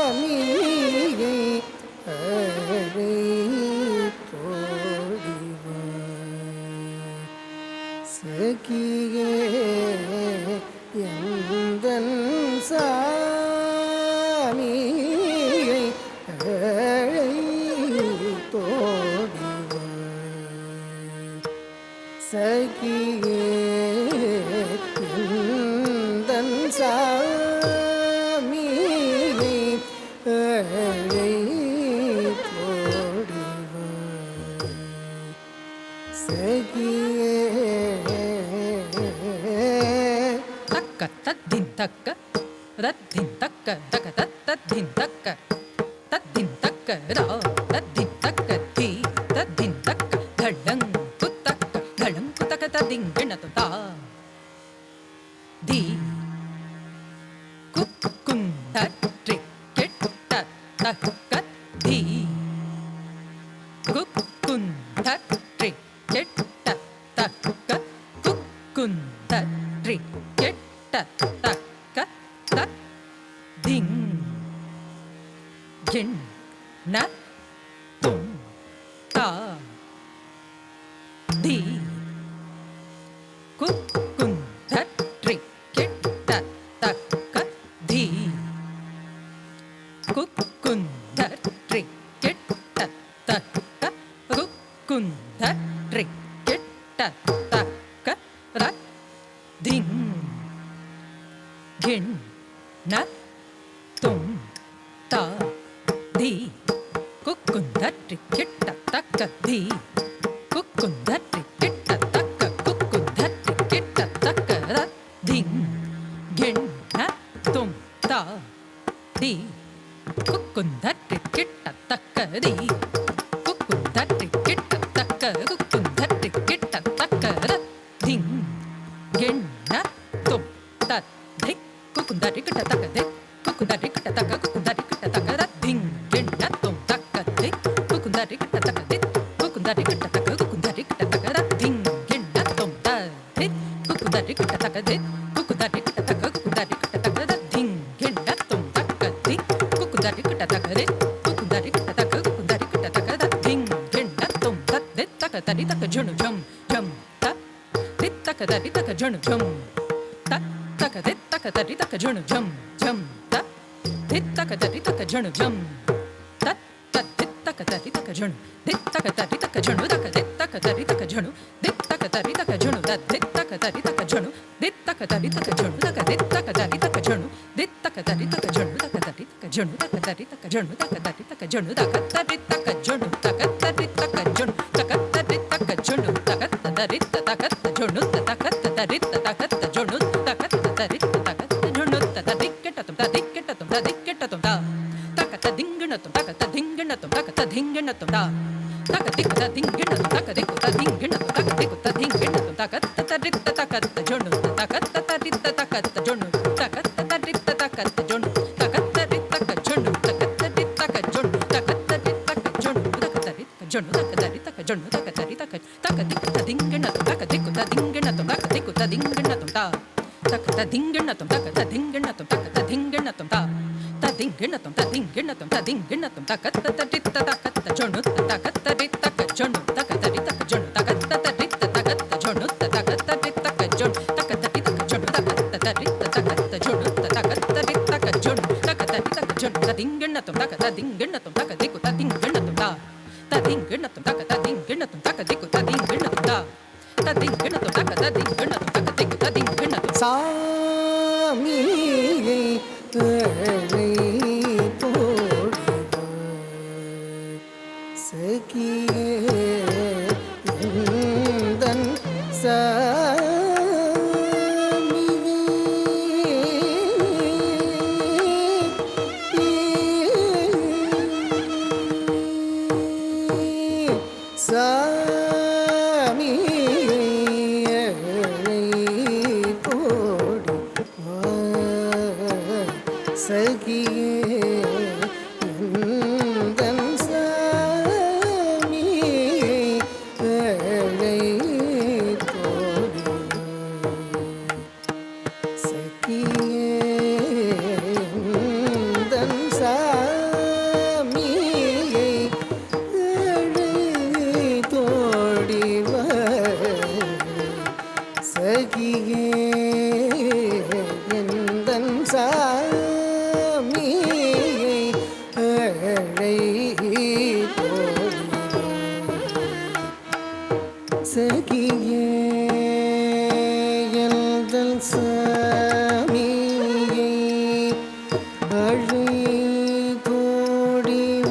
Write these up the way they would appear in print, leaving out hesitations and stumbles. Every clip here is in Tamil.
சாமியை தோழிவ சகியே எந்தன் சாமியை தோழிவ சகியே எந்தன் சாமியை தோழிவ சகியே தக்க தத்தின் தக்க ரத்தின் தக்க தக்க தத்தின் தக்க தத்தின் தக்க ரா தத்தின் தக்க தி தத்தின் தக்க தடங் குத்தக்க ததிங் கிணத்துதா தி குக்குந்த ட்ரி கெட்ட தக்க தி குக்குந்த ட்ரி கெட்ட தக்க குக்குந்த ட்ரி கெட்ட தக்க தக் திங் கிண் ந தும் தா தி குக்குந்த ட்ரி கெட்ட தக்க தி குக்குந்த ட்ரி கெட்ட தக்க குக்குந்த ட்ரி கெட்ட தக்க ரக் திங் கிண் ந தும் தா தி குக்குந்த ட்ரி கெட்ட தக்க தி குக்குந்த ட்ரி கெட்ட தக்க குக்குந்த ட்ரி கெட்ட தக்க ரக் திங் கிண் ந தும் தா தி குக்குந்த ட்ரி கெட்ட தக்க தி குக்குந்த ட்ரி கெட்ட தக்க குக்குந்த ட்ரி கெட்ட தக்க ரக் திங் கிண் ந தும் தா தி குக்குந்த ட்ரி கெட்ட தக்க தி குக்குந்த ட்ரி கெட்ட தக்க குக்குந்த ட்ரி கெட்ட தக்க ரக் திங் கிண் ந தும் தக்க தி குக்குந்த ட்ரி கெட்ட தக்க தி குக்குந்த ட்ரி கெட்ட தக்க குக்குந்த ட்ரி கெட்ட தக்க ரக் திங் கிண் ந தும் தா தி குக்குந்த ட்ரி கெட்ட தக்க தி குக்குந்த ட்ரி கெட்ட தக்க குக்குந்த ட்ரி கெட்ட தக்க ரக் திங் கிண் ந தும் தக்க தி குக்குந்த ட்ரி கெட்ட தக்க தி குக்குந்த ட்ரி கெட்ட தக்க குக்குந்த ட்ரி கெட்ட தக்க ரக் திங் கிண் ந தும் தக் தி தக்க தரி தக்க ஜுணு ஜம் ஜம் த தி தக்க தரி தக்க ஜுணு ஜம் த தக்க தி தக்க தரி தக்க ஜுணு ஜம் ஜம் த தி தக்க தரி தக்க ஜுணு ஜம் த த தி தக்க தரி தக்க ஜುಣು ದಿ ತಕ ತರಿ ತಕ ಜುಣು ದಕ ದಿ ತಕ ತರಿ ತಕ ಜುಣು ದಿ ತಕ ತರಿ ತಕ ಜುಣು ದ ದಿ ತಕ ತರಿ ತಕ ಜುಣು ದಿ ತಕ ತರಿ ತಕ ಜುಣು ದಕ ದಿ ತಕ ತರಿ ತಕ ಜುಣು ದಿ ತಕ ತರಿ ತಕ ಜುಣು ದಕ ತರಿ ತಕ ಜುಣು ದಕ ತರಿ ತಕ ಜುಣು ದಕ ತರಿ ತಕ ಜುಣು ದಕ ತರಿ ತಕ ಜುಣು ದಕ ತರಿ ತಕ ಜುಣು ದಕ ತರಿ ತಕ ಜುಣು ದಕ ತರಿ ತಕ ಜುಣು ದಕ ತರಿ ತಕ ಜುಣು ದಕ ತರಿ ತಕ ಜುಣು ತರಿ ಕೆಟ್ಟ ತುಂ ತರಿ ಕೆಟ್ಟ ತುಂ ತರಿ ಕೆಟ್ಟ ತುಂ ತಕ ದಿಂಗಣ ತುಂ ತಕ ದಿಂಗಣ ತುಂ ತಕ ದಿಂಗಣ ತುಂ ತಕ ದಿಕ್ಕ ದಿಂಗಣ ತುಂ ತಕ ದಿಕ್ಕ ದಿಂಗಣ ತುಂ ತಕ ದಿಕ್ಕ ದಿಂಗಣ ತುಂ ತಕ ತರಿ ತಕ ಜುಣು ದಕ ತರಿ ತಕ ಜುಣು ದಕ ತರಿ ತಕ ಜುಣು ದಕ ತರಿ ತಕ ಜುಣು ದಕ ತರಿ ತಕ ಜುಣು ದಕ ತರಿ ತಕ ಜುಣು ದಕ ತರಿ ತಕ ಜುಣು ದಕ ತರಿ ತಕ ಜುಣು ದಕ ತರಿ ತಕ ತಕ ದಿಕ್ಕ ದಿಂಗಣ ತುಂ ತಕ ದಿಕ್ಕ ದಿಂಗಣ ತುಂ ತಕ ದಿಕ್ಕ ದಿಂಗಣ ತುಂ ತಕ ದಿಂಗಣ ತುಂ ತಕ ದಿಂಗಣ ತುಂ ತಕ ದಿಂಗಣ ತುಂ ದಿಂಗಣ ತುಂ ದಿಂಗಣ ತುಂ ದಿಂಗಣ ತುಂ ತಕ ತರಿ ತಕ ಜುಣು ದಕ ತರಿ ತಕ ಜುಣು ದಕ ತರಿ ತಕ ಜುಣು ದಕ ತರಿ ತಕ ಜುಣು ದಕ ತರಿ ತಕ ಜುಣು ದಕ ತರಿ ತಕ ಜುಣು ದಕ ತರಿ ತಕ ಜುಣು ದಕ ತರಿ ತಕ ಜುಣು ದಕ ತರಿ ತಕ ಜುಣು ದಿಂಗಣ ತುಂ ತಕ ದಿಂಗಣ ತುಂ ತಕ ದಿಕ್ಕು ದಿಂಗಣ ತುಂ ದಿಂಗಣ ತುಂ ತಕ ದಿಂಗಣ ತುಂ ತಕ ದಿಕ್ಕು ದಿಂಗಣ ತುಂ ದಿಂಗಣ ತುಂ ತಕ ದಿಂಗಣ ತುಂ ತಕ ದಿಕ್ಕು ದಿಂಗಣ ತುಂ சாமியை தோழிவ சகியே எந்தன் சகியே எந்தன் சாமியை தோழிவ சகியே சகியே எல்தல் சாமியை அழை கோடிவ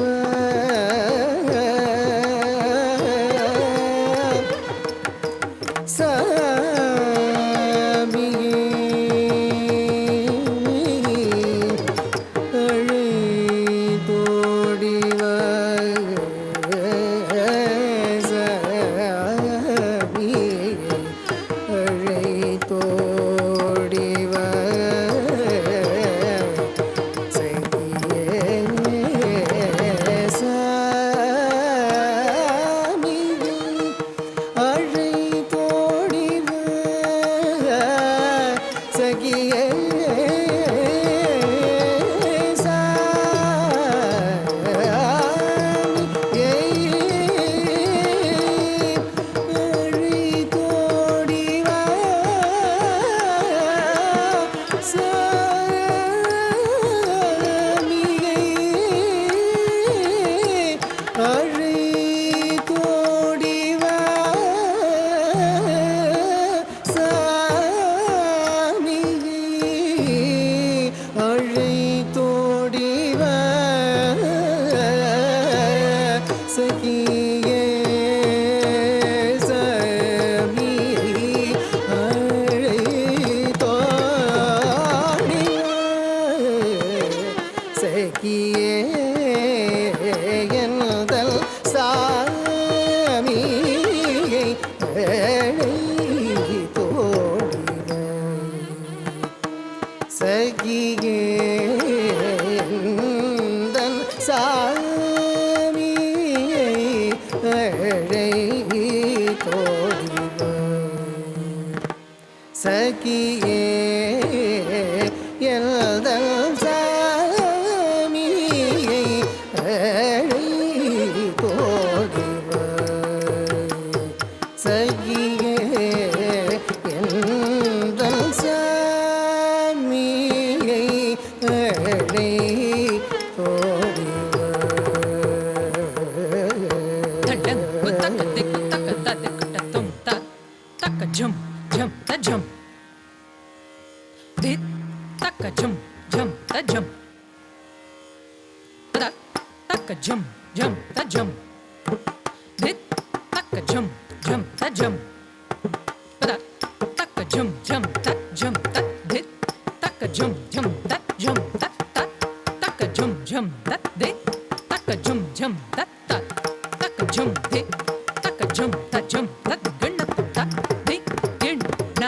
சகியே எல்தல் சாமியை அழை கோடிவ சகியே எல்தல் சாமியை அழை கோடிவ தடங் குத்தக்க திக்குத்தக்க ததிக்குட்ட தும் த தக்க ஜும் ஜம் த ஜம் தித் தக்க ஜும் ஜம் த ஜம் த தக்க ஜும் ஜம் த ஜம் தித் தக்க ஜும் ஜம் த ஜம் த தக்க ஜும் ஜம் த ஜம் த தித் தக்க ஜும் ஜம் த ஜம் த த தக்க ஜும் ஜம் த தித் தக்க ஜும் ஜம் த த தக்க ஜும் தித் தக்க ஜும் த ஜம் த கண்ண த திக் கிண் ந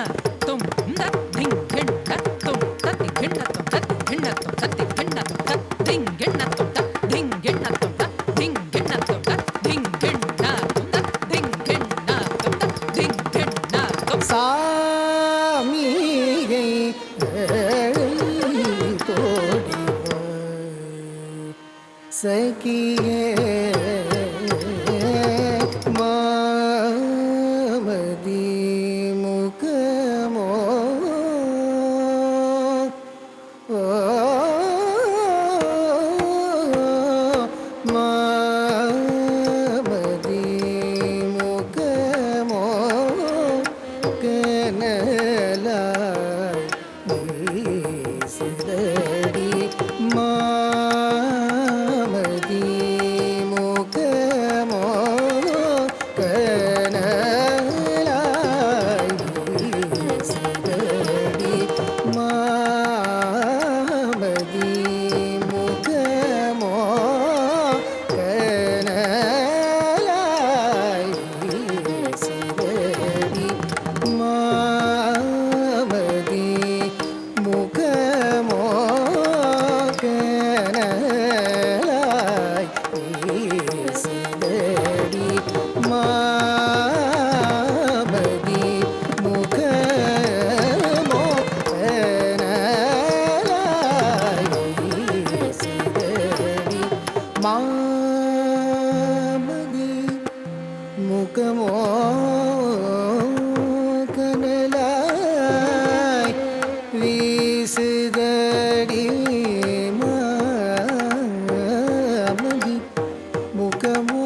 தும் த திங் கிண் த தும் த கிண் தும் த கிண் தும் த கிண் தும் த திங் கிண் தும் த திங் கிண் தும் த திங் கிண் தும் த திங் கிண் ந தும் த திங் கிண் ந தும் த திங் கிண் ந தும் சாமியை அழை கோடிவ சகியே மாமதி முகமோ மாமதி முகமோ கனலாய் வீசுதடி மாமதி முகமோ கனலாய் வீசுதடி மாமதி முகமோ கனலாய் வீசுதடி மாமதி முகமோ கனலாய் வீசுதடி மாமதி முகமோ கனலாய் வீசுதடி மாமதி முகமோ கனலாய் வீசுதடி மாமதி முகமோ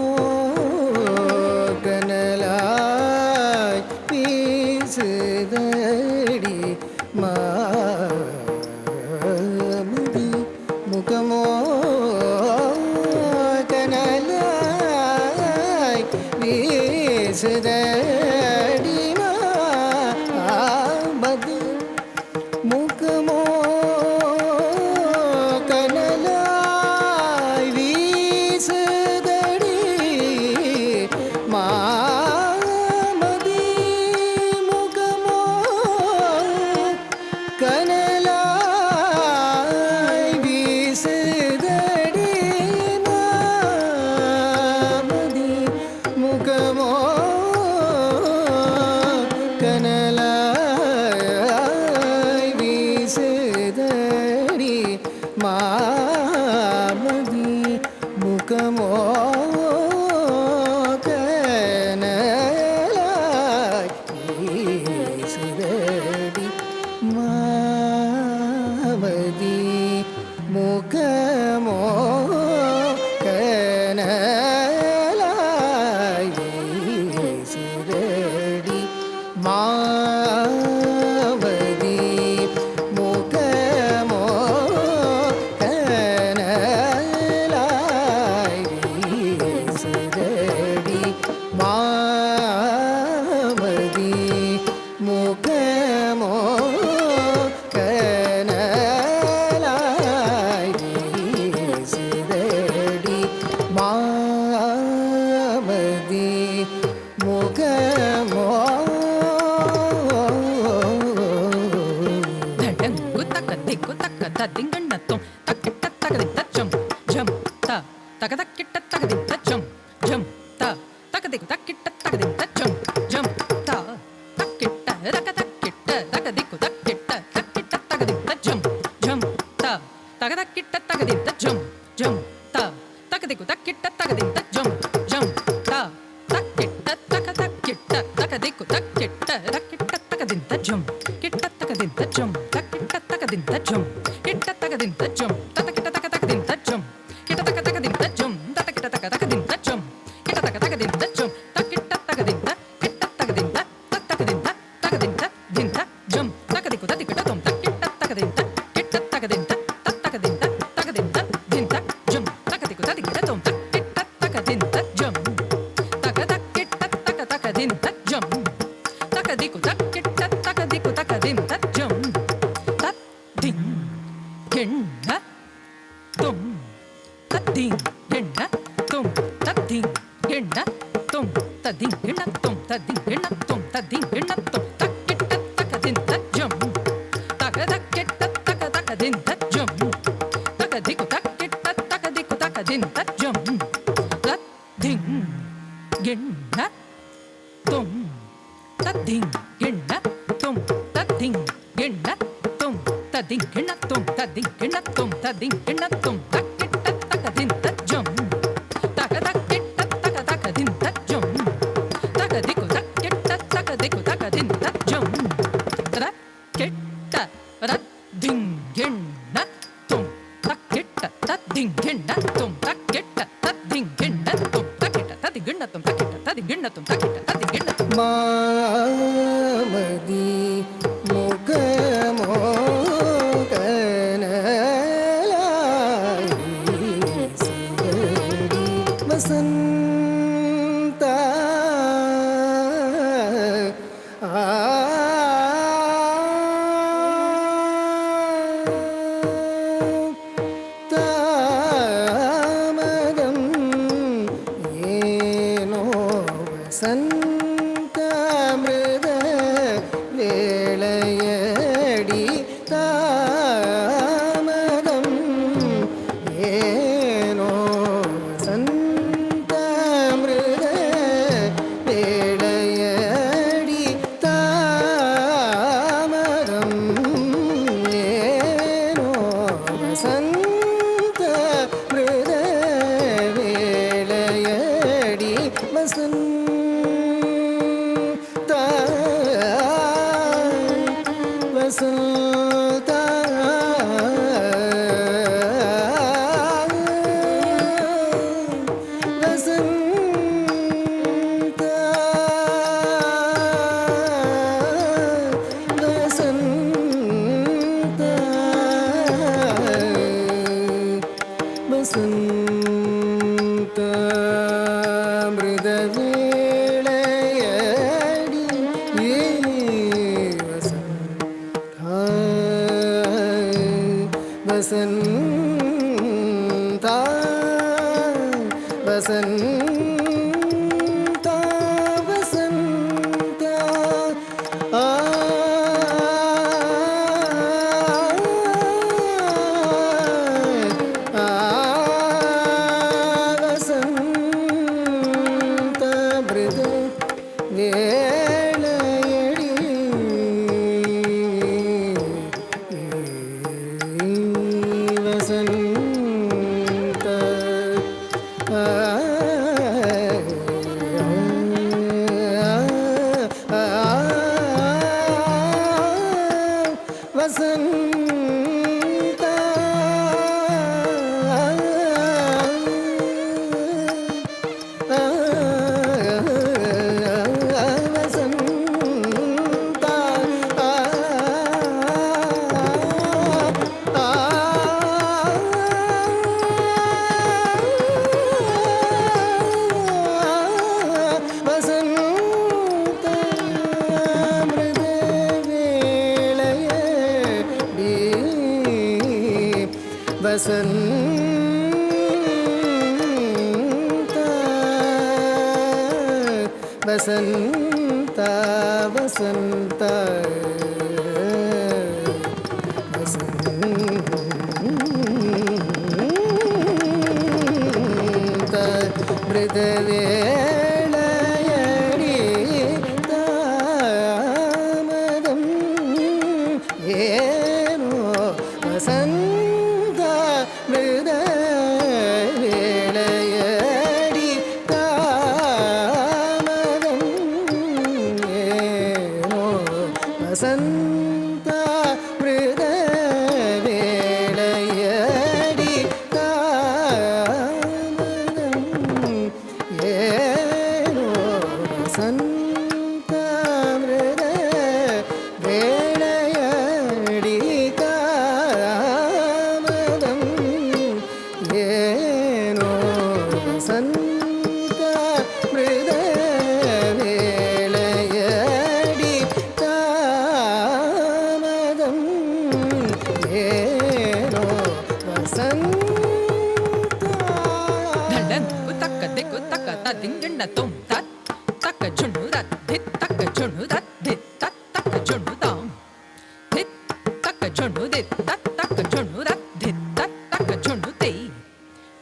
கனலாய் வீசுதடி மாமதி முகமோ கனலாய் வீசுதடி மாமதி முகமோ கனலாய் வீசுதடி மாமதி முகமோ கனலாய் வீசுதடி மாமதி முகமோ கனலாய் வீசுதடி மாமதி முகமோ கனலாய் வீசுதடி மாமதி முகமோ கனலாய் வீசுதடி மாமதி முகமோ கனலாய் வீசுதடி மாமதி முகமோ தடங்கு தக்க திக்கு தக்க ததிங்கண்ணத்தும் தக்கிட்ட தகதித்த ஜம் ஜம் த தகதக்கிட்ட தகதித்த ஜம் ஜம் த தகதிக்கு தக்கிட்ட தகதித்த ஜம் ஜம் த தக்கிட்ட தகதக்கிட்ட தகதிக்கு தக்கிட்ட தக்கிட்ட தகதித்த ஜம் ஜம் த தகதக்கிட்ட தகதித்த ஜம் ஜம் த தகதிக்கு தக்கிட்ட தகதித்த ஜம் ஜம் த தக்கிட்ட தகதக்கிட்ட தகதிக்கு தக்கிட்ட தக்கிட்ட தகதித்த ஜம் கிட்ட தகதித்த ஜம் தக்கிட்ட தகதித்த ஜம் கிட்ட தகதித்த ஜம் தக்கிட்ட தகதித்த ஜம் கிட்ட தகதித்த ஜம் தக்கிட்ட தகதித்த ஜம் கிட்ட தகதித்த ஜம் தக்கிட்ட தகதித்த கிட்ட தகதித்த தகதித்த தகதித்த திந்த ஜம் தகதிக்கு ததிக்கிட்ட ஜம் தக்கிட்ட தகதித்த கிட்ட தகதித்த தகதித்த தகதித்த திந்த ஜம் தகதிக்கு ததிக்கிட்ட ஜம் தக்கிட்ட தகதித்த ஜம் தகதக்கிட்ட தகதித்த ஜம் தகதிக்கு தக்கிட்ட தகதிக்கு தகதித்த ஜம் தத் திங் எண்ண தும் தத்திங் எண்ண தும் தத்திங் எண்ண தும் தத்திங் எண்ண தும் தத்திங் எண்ண தும் தத்திங் எண்ண தும் தக்கிட்ட தகதித்த ஜம் தகதக்கிட்ட தகதித்த ஜம் தகதிக்கு தக்கிட்ட தகதிக்கு தகதித்த ஜம் தத்திங் எண்ண தும் தத்திங் எண்ண தும் தத்திங் எண்ண தும் தத்திங் எண்ண தும் தத்திங் எண்ண தும் தத்திங் எண்ண தும் தக்கிட்ட தகதித்த ஜம் தகதக்கிட்ட தகதித்த ஜம் தகதிக்கு தக்கிட்ட தகதிக்கு தகதித்த ஜம் தக்கிட்ட ரத்திங் எண்ண தும் தக்கிட்ட தத்திங் எண்ண தும் தக்கிட்ட தத்திங் எண்ண தும் தக்கிட்ட தத்திங் எண்ண தும் தக்கிட்ட தத்திங் எண்ண தும் தக்கிட்ட தத்திங் எண்ண தும் மாமதி முகமோ கனலாய் வீசுதடி வசந்த தாமதம் ஏனோ வசந்தாமிருத வேளையடி தாமதம் ஏனோ வசந்தாமிருத வேளையடி தாமதம் ஏனோ வசந்தாமிருத வேளையடி வசந்த வேளையடி வசந்த வசந்த ವಸಂತ ವಸಂತ ವಸಂತ ಮೃದವೇಳಯಡಿ ತಾಮದಂ ಏನೋ ವಸಂತ ಮೃದವೇಳಯಡಿ ತಾಮದಂ ಏನೋ ವಸಂತ ಮೃದವೇಳಯಡಿ ತಾಮದಂ ಏನೋ ವಸಂತ ಮೃದವೇಳಯಡಿ ತಾಮದಂ ಏನೋ ವಸಂತ ಮೃದವೇಳಯಡಿ ತಾಮದಂ ಏನೋ ವಸಂತ ಧಡಂಕು ತಕ್ಕ ದಿಕ್ಕು ತಕ್ಕ ತದಿಂಗಣ್ಣ ತುಂ ತತ್ ತಕ್ಕ ಜುಣ್ಣು ದತ್ ಧಿತ್ ತಕ್ಕ ಜುಣ್ಣು ದತ್ ಧಿತ್ ತತ್ ತಕ್ಕ ಜುಣ್ಣು ತಾಂ ಧಿತ್ ತಕ್ಕ ಜುಣ್ಣು ದಿತ್ ತತ್ ತಕ್ಕ ಜುಣ್ಣು ದತ್ ಧಿತ್ ತತ್ ತಕ್ಕ ಜುಣ್ಣು ತೈ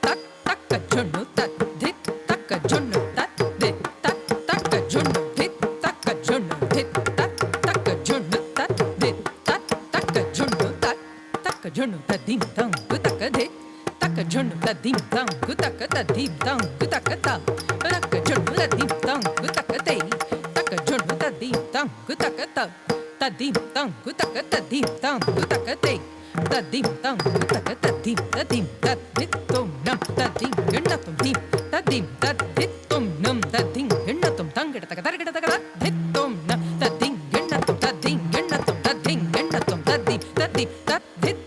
ತತ್ ತಕ್ಕ ಜುಣ್ಣು ತತ್ ಧಿತ್ ತಕ್ಕ ಜುಣ್ಣು ತತ್ ಧಿತ್ ತತ್ ತಕ್ಕ ಜುಣ್ಣು ಧಿತ್ ತಕ್ಕ ಜುಣ್ಣು ಧಿತ್ ತತ್ ತಕ್ಕ ಜುಣ್ಣು ತತ್ ಧಿತ್ ತತ್ ತಕ್ಕ ಜುಣ್ಣು ತತ್ ತಕ್ಕ ಜುಣ್ಣು ತದಿಂ ತಂ ತಕ್ಕ ಧಿತ್ ತಕ್ಕ ಜುಣ್ಣು ತದಿಂ ತಂ ತಕ್ಕ ತದಿಂ ತಂ ತಕ್ಕ ತ ತಕ್ಕ ಜುಣ್ಣು ತದಿಂ ತಂ ತಕ್ಕ ತೈ ತಕ್ಕ ಜುಣ್ಣು ತದಿಂ ತಂ ತಕ್ಕ ತ ತದಿಂ ತಂ ತಕ್ಕ ತದಿಂ ತಂ ತಕ್ಕ ತೈ ತದಿಂ ತಂ ತಕ್ಕ ತದಿಂ ತದಿಂ ತದ್ದಿತ್ ತುಂ ನಂ ತದಿಂ ಗಣ್ಣ ತುಂ ದಿಂ ತದಿಂ ತದ್ದಿತ್ ತುಂ ನಂ ತದಿಂ ಗಣ್ಣ ತುಂ ತಂಗಡ ತಕ ತರಗಡ ತಕ ತದ್ದಿತ್ ತುಂ ನಂ ತದಿಂ ಗಣ್ಣ ತುಂ ತದಿಂ ಗಣ್ಣ ತುಂ ತದಿಂ ಗಣ್ಣ ತುಂ ತದಿಂ ತದಿಂ ತದ್ದಿತ್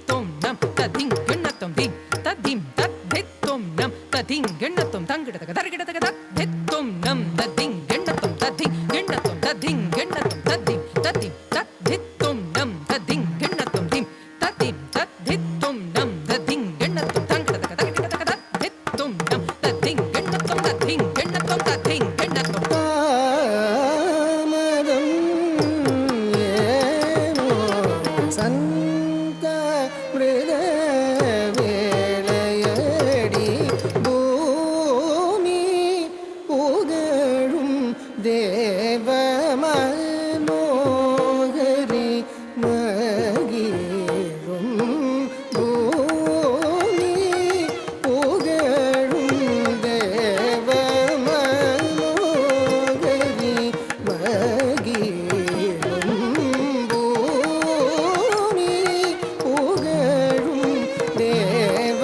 ತುಂ ನಂ ತದಿಂ ಗಣ್ಣ ತುಂ ದಿಂ ತದಿಂ ತದ್ದಿತ್ ತುಂ ನಂ ತದಿಂ ಗಣ್ಣ ತುಂ ತಂಗಡ ತಕ ತರಗಡ ತಕ ತದ್ದಿತ್ ತುಂ ನಂ ತದಿಂ ಗಣ್ಣ ತುಂ ತದಿಂ ಗಣ್ಣ ತುಂ ತದಿಂ ಗಣ್ಣ ತುಂ ತದಿಂ ತದಿಂ ತದ್ದಿತ್ ತುಂ ನಂ ತದಿಂ ಗಣ್ಣ ತುಂ ದಿಂ ತದಿಂ ತದ್ದಿತ್ ತುಂ ನಂ ತದಿಂ ಗಣ್ಣ ತುಂ ತಂಗಡ ತಕ ತರಗಡ ತಕ ತದ್ದಿತ್ ತುಂ ನಂ ತದಿಂ ಗಣ್ಣ ತುಂ ತದಿಂ ಗಣ್ಣ ತುಂ ತದಿಂ ಗಣ್ಣ ತುಂ ತಾಮದಂ ಏನೋ ವಸಂತ ಮೃದವೇಳಯಡಿ ಭೂಮಿ புகழும் தேவ மனோகரி மகிழும் பூமி புகழும் தேவ மனோகரி மகிழும் பூமி புகழும் தேவ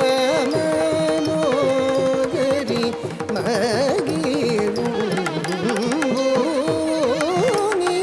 மனோகரி மகிழும் பூமி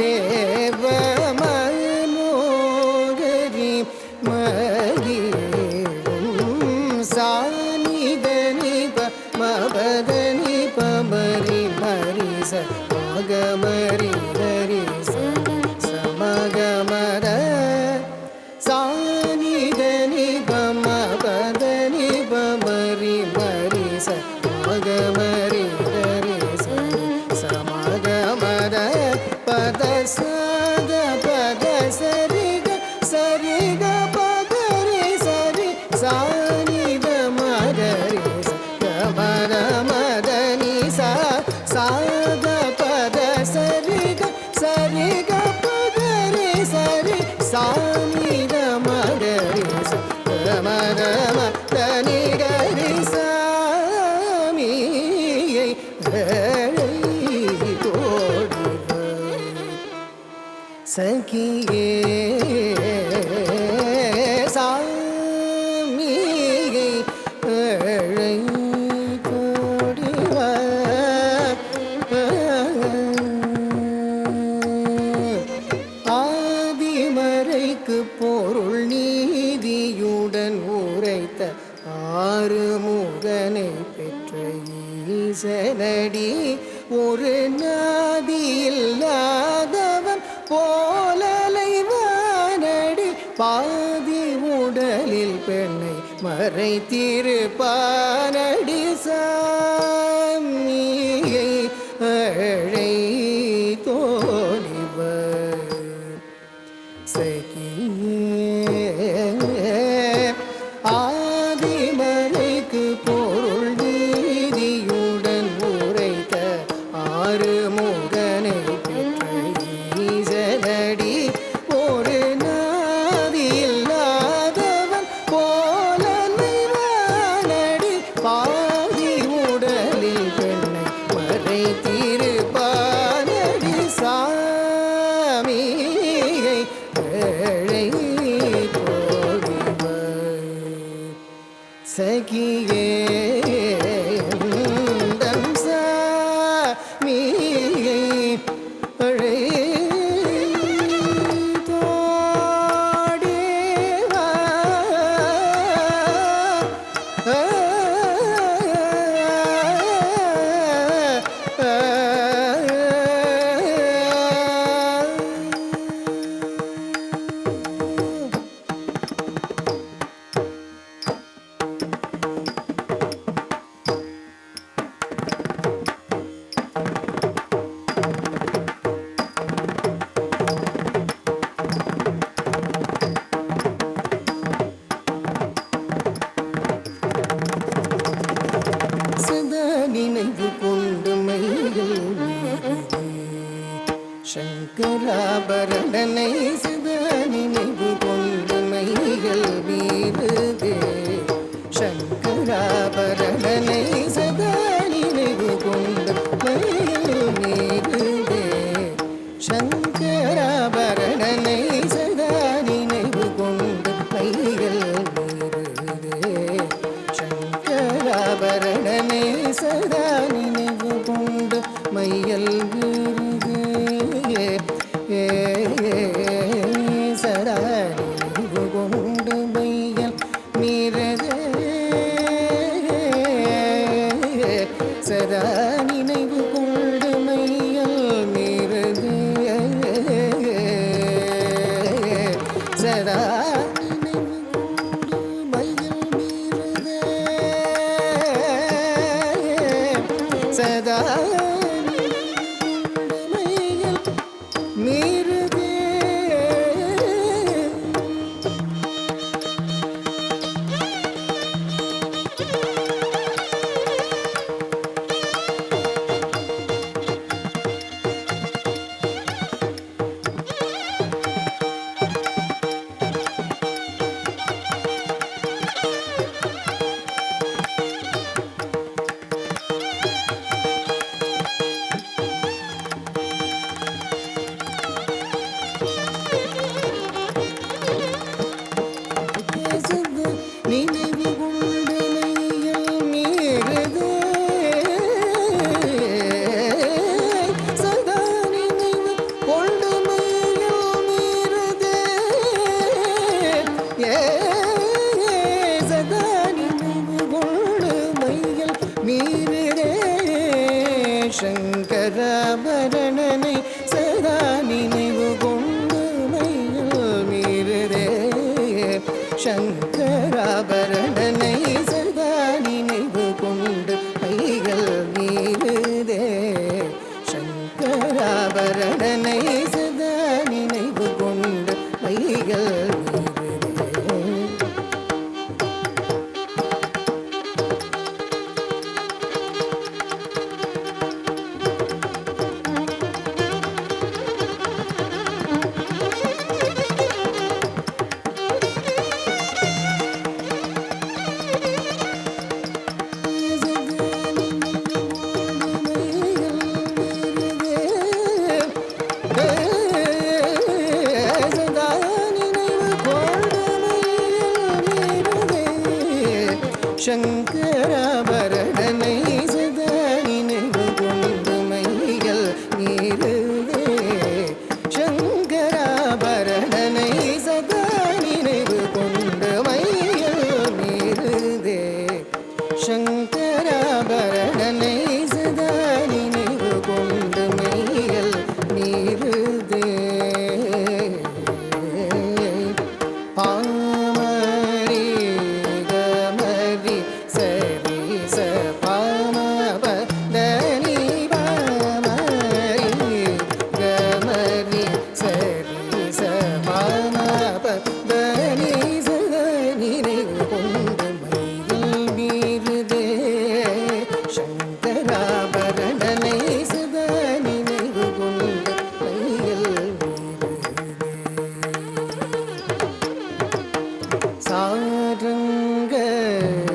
தேவ மனோகரி மகிழும் சானிதனி மபதனி பமரி மரிச மகமரி ஹரி சமகமர சானிதனி பமபதனி பமரி மரிச மகமரி ஹரி சமகமர பத சத பத சரிக சரிக பகரி சரி சானித மகரி மர மதனி சாத பத சரிக சரிக பகரி சரி சானித மகரி மர மதனி கரி சாமியை சகியே சாமியை அழை கோடிவா ஆதிமறைக்கு பொருள் நீதியுடன் உரைத்த ஆறுமுகனை பெற்ற ஈசனடி ஒரு நாதியில்லாதவன் போலலைவானடி பாதி உடலில் பெண்ணை மறைத்திருப்பானடி சாமியை அழை தோழிவர் சகியே ஆதிமறைக்கு பொருள் நீதியுடன் உரைத்த ஆறுமுகனை பெற்ற ஈசனடி ஒரு நாதியில்லாதவன் போலலைவானடி பாதி உடலில் பெண்ணை மறைத்திருப்பானடி சாமியை அழை தோழிவர் சகியே சாமியை அழை தோடிவா சதா நினைவு கொண்டு மைகள் சங்கராபரணனை சதா நினைவு கொண்டு மைகள் மீறுதே சங்கராபரணனை சதா நினைவு கொண்டு மைகள் மீறுதே சங்கராபரணனை சதா நினைவு கொண்டு மைகள் மீறுதே சங்கராபரணனை சதா நினைவு கொண்டு மையல் சதா நினைவு கொண்டு மையல் மீறதே சதா நினைவு கொண்டு மையல் மீறதே சதா சதா மையல் மீறு சங்கராபரணனை சதா நினைவு கொண்டு மைகள் மீறுதே சங்கராபரணனை சதா நினைவு கொண்டு மைகள் சங்கராபரணனை சதா நினைவு கொண்டு மைகள் மீறுதே சங்கராபரணனை சதா நினைவு கொண்டு மைகள் மீறுதே சங்கராபரணனை சதா நினைவு கொண்டு மைகள் மீறுதே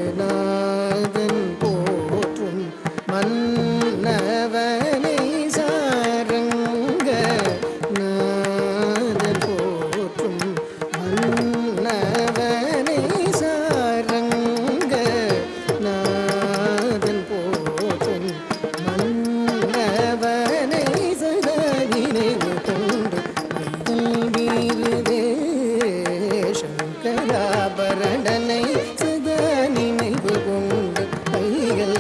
சாரங்கநாதன் போற்றும் மன்னவனை சாரங்கநாதன் போற்றும் மன்னவனை சாரங்கநாதன் போற்றும் மன்னவனை சதா நினைவு கொண்டு மைகள் மீறுதே சங்கராபரணனை சதா நினைவு கொண்டு மைகள்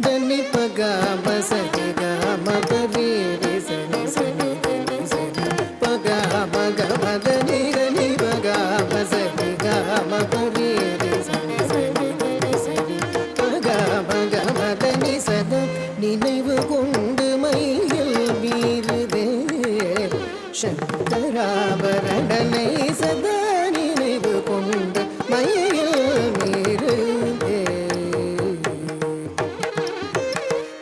தனி பகாம சரி காம பரீரி சனி சனி தனி சரி பகாம கம தனி தனி பகாம சரி காம பரீரி சனி சனி தனி சரி பகாம கம தனி சதா நினைவு கொண்டு மைகள் மீறுதே சங்கராபரணனை சதா நினைவு கொண்டு மைகள் மீறுதே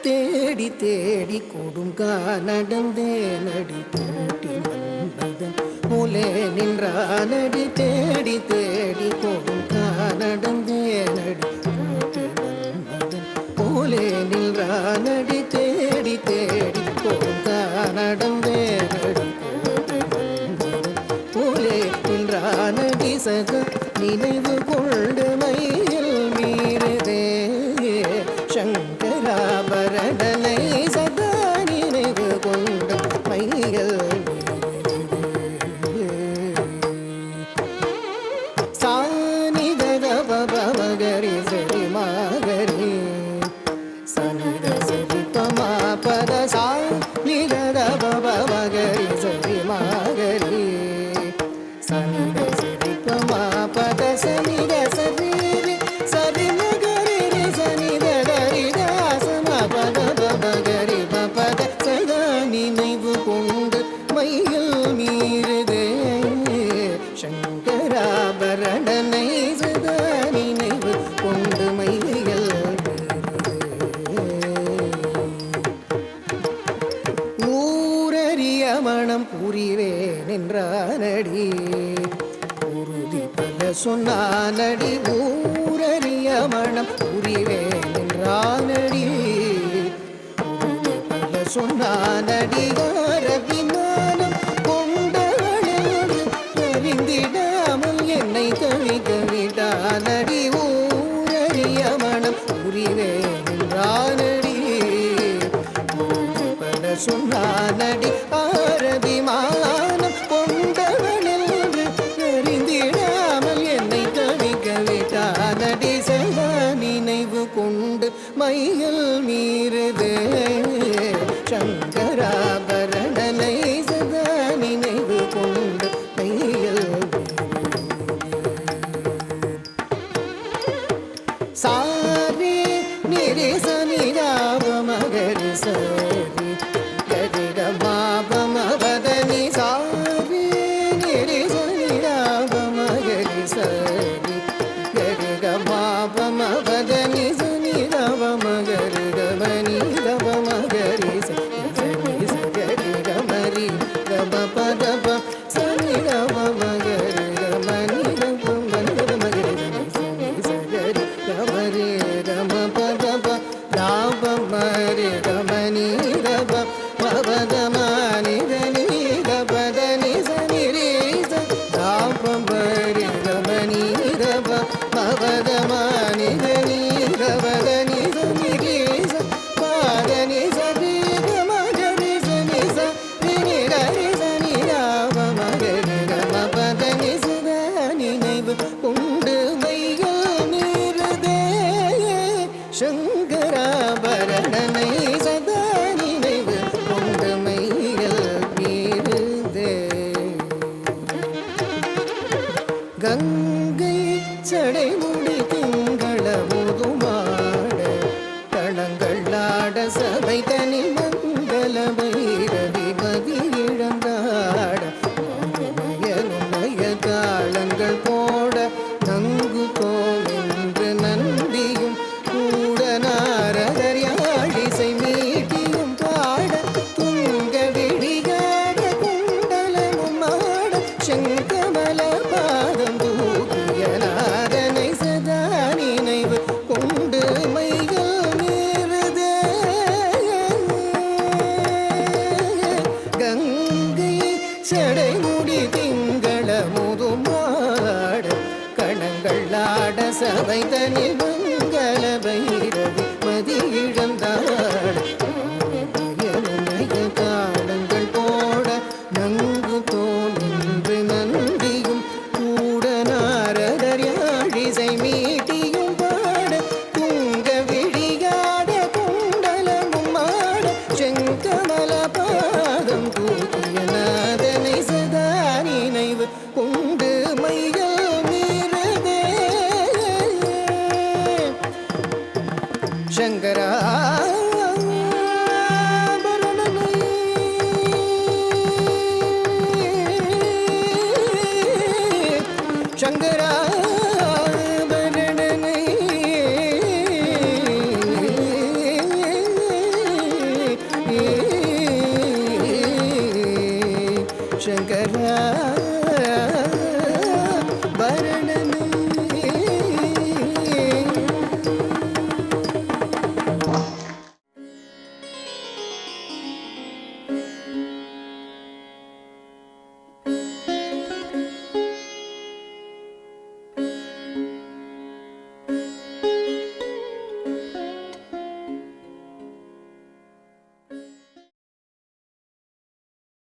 தேடி தேடி கொடுங்கா நடந்தேனடி கூட்டி வந்ததன் மூலே நின்றானடி தேடி தேடி கொடுங்கா நடந்தேனடி கூட்டி வந்ததன் மூலே நின்றானடி தேடி தேடி கொடுங்கா நடந்தேனடி போலே நின்றானடி சதா நினைவு கொண்டு மையில் மீறுதே சங்கராபரணனை சதா நினைவு கொண்டு மையில் சானித பவகரி சரி மகரி சனித சரி பமா பத சானித பவகரி சரி மகரி சனித சரி பமா பத சனித சரி சரி மகரி சனித தரி தாசம பத பவகரி பத சதா நினைவு கொண்டு மைகள் மீறுதே சங்கராபரணனை சதா நினைவு கொண்டு மைகள் ஊரறிய மனம் புரிவேன் என்றானடி உறுதி பல சொன்னானடி ஊரறிய மனம் புரிவேன் என்றானடி உறுதி பல சொன்னானடி விமானம் கொண்டவள் அறிந்திடாமல் என்னை தவிக்க விட்டானடி ஊரறிய மனம் புரிவேன் என்றானடி பல சொன்னானடி ஆரபிமானம் கொண்டவள் அறிந்திடாமல் என்னை தவிக்க விட்டானடி சதா நினைவு கொண்டு மைகள் மீறுதே சங்கராபரணனை சதா நினைவு சனி ராப மகரி சரி கரி கமாப மபதனி சாரி நிரி சனி ராப மகரி சரி கரி கமாப மபதனி சனி ராப மகரி கமனி ரப மகரி சரி சரி கமரி ரப பதப சனி ரப மகரி கமனி ரப மகரி சனி சரி கமரி ரம பதப ராப மரி கமனி ரப மபதமனி ரணி ரபதனி சனி ரே ராப மரி கமனி ரப மபதமனி ரணி ரபதனி சனி ரே பாதனி சரி கமகரி சனி சனி ரரி சனி ராப மகரி ரம பதனி சுத நினைவு கொண்டு மையில் நீருதே சங்கராபரணனை சதா நினைவு கொண்டு மையில் நீருதே கங்கை சடைமுடி திங்கள முதுமாட கணங்களாட சபை தனி மங்கள பைரவி மதி இழந்தாட மய தாளங்கள் போட நங்கு கோவென்று நந்தியும் கூட நாரதர் யாழிசை மீட்டியும் பாட துங்க விழியாட குண்டலமும் ஆட செங்கமல பாதம் தூக்கிய நாதனை சதா நினைவு கொண்டு மைகள் நேருதே கங்கை சடைமுடி திங்கள முதுமாட கணங்கள் ஆட சபை தனில் மங்கள பை